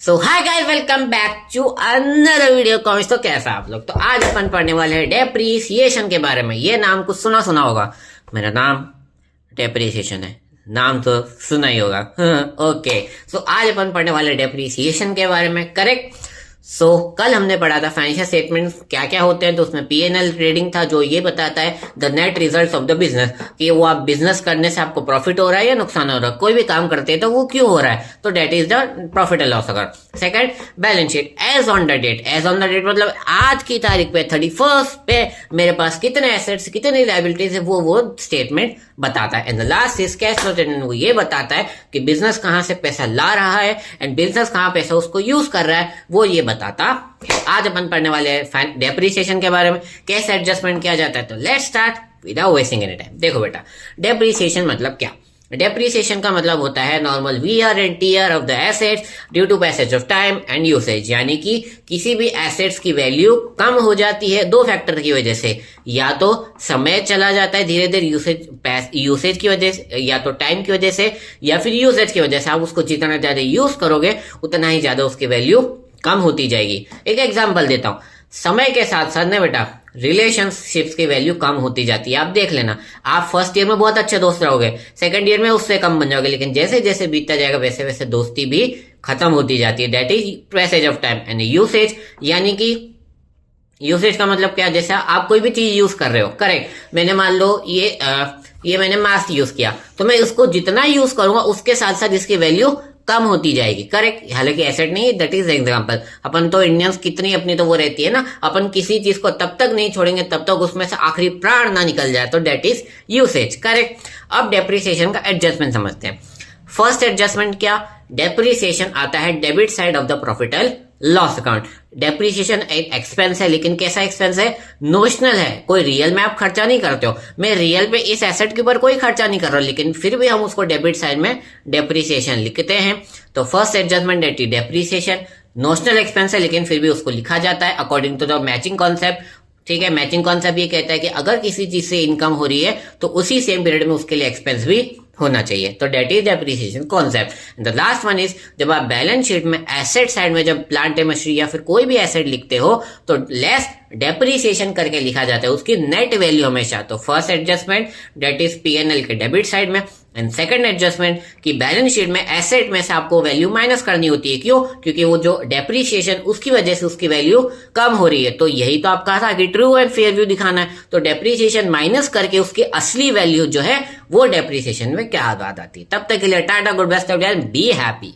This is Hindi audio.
So hi guys, welcome back to another video comics. तो कैसा आप लोग? तो आज अपन पढ़ने वाले हैं डेप्रीसिएशन के बारे में। ये नाम कुछ सुना सुना होगा। मेरा नाम डेप्रीसिएशन है, नाम तो सुना ही होगा। ओके, सो आज अपन पढ़ने वाले डेप्रीसिएशन के बारे में, करेक्ट। सो कल हमने पढ़ा था फाइनेंशियल स्टेटमेंट क्या क्या होते हैं। तो उसमें पीएनएल ट्रेडिंग था, जो ये बताता है the net results of the business, कि वो आप बिजनेस करने से आपको प्रॉफिट हो रहा है या नुकसान हो रहा है। कोई भी काम करते हैं तो वो क्यों हो रहा है, तो that is the profit and loss account. Second, balance sheet as on the date. As on the date मतलब आज की तारीख पे 31 पे मेरे पास कितने एसेट्स कितनी लायबिलिटीज है, वो स्टेटमेंट बताता है। And the last is cash flow statement. वो ये बताता है कि बिजनेस कहां से पैसा ला रहा है एंड बिजनेस कहां पैसा उसको यूज कर रहा है, वो ये बताता। आज अपन पढ़ने वाले हैं डेप्रिसिएशन के बारे में, कैसे एडजस्टमेंट किया जाता है। तो let's start without wasting any time. देखो बेटा, डेप्रिसिएशन मतलब क्या? डेप्रिसिएशन का मतलब होता है normal wear and tear of the assets due to passage of time and usage. यानी कि किसी भी एसेट्स की वैल्यू कम हो जाती है दो फैक्टर की वजह से। या तो समय चला जाता है धीरे धीरे यूसेज की वजह से, या तो टाइम की वजह से, या फिर यूसेज की वजह से। आप उसको जितना ज्यादा यूज करोगे उतना ही ज्यादा उसकी वैल्यू कम होती जाएगी। एक एग्जांपल देता हूं, समय के साथ साथ ना बेटा रिलेशनशिप्स की वैल्यू कम होती जाती है। आप देख लेना, आप फर्स्ट ईयर में बहुत अच्छे दोस्त रहोगे, सेकंड ईयर में उससे कम बन जाओगे, लेकिन जैसे जैसे बीतता जाएगा वैसे वैसे दोस्ती भी खत्म होती जाती है। That is passage of time and usage. यानी कि यूसेज का मतलब क्या? जैसे आप कोई भी चीज यूज कर रहे हो, करेक्ट। मैंने मान लो ये मैंने मास्क यूज किया, तो मैं इसको जितना यूज करूंगा उसके साथ साथ इसकी वैल्यू कम होती जाएगी, करेक्ट। हालांकि एसेट नहीं, दैट इज एग्जांपल। अपन तो इंडियंस कितनी अपनी तो वो रहती है ना, अपन किसी चीज को तब तक नहीं छोड़ेंगे तब तक उसमें से आखिरी प्राण ना निकल जाए, तो दैट इज यूसेज, करेक्ट। अब डेप्रिसिएशन का एडजस्टमेंट समझते हैं। फर्स्ट एडजस्टमेंट क्या? डेप्रिसिएशन आता है debit side of the profit and loss account. Depreciation एक एक्सपेंस है, लेकिन कैसा एक्सपेंस है? नोशनल है। कोई रियल में आप खर्चा नहीं करते हो। मैं रियल पे इस एसेट के ऊपर कोई खर्चा नहीं कर रहा हूं, लेकिन फिर भी हम उसको डेबिट साइड में डेप्रिसिएशन लिखते हैं। तो first adjustment that is depreciation. Notional expense है लेकिन फिर भी उसको लिखा जाता है according to the matching concept. ठीक है, मैचिंग कॉन्सेप्ट ये कहता है कि अगर किसी चीज से इनकम हो रही है तो उसी सेम पीरियड में उसके लिए एक्सपेंस भी होना चाहिए। तो that is depreciation concept. The last one is, जब आप बैलेंस शीट में एसेट साइड में जब प्लांट एंड मशीनरी या फिर कोई भी एसेट लिखते हो तो लेस डेप्रिसिएशन करके लिखा जाता है उसकी नेट वैल्यू हमेशा। तो first adjustment that is PNL के डेबिट साइड में, एंड सेकंड एडजस्टमेंट की बैलेंस शीट में एसेट में से आपको वैल्यू माइनस करनी होती है। क्यों? क्योंकि वो जो डेप्रिसिएशन उसकी वजह से उसकी वैल्यू कम हो रही है। तो यही तो आपका था कि ट्रू एंड फेयर व्यू दिखाना है। तो डेप्रिसिएशन माइनस करके उसकी असली वैल्यू जो है वो डेप्रिसिएशन में क्या बात आती है। तब तक के लिए ta-ta, goodbye, be happy.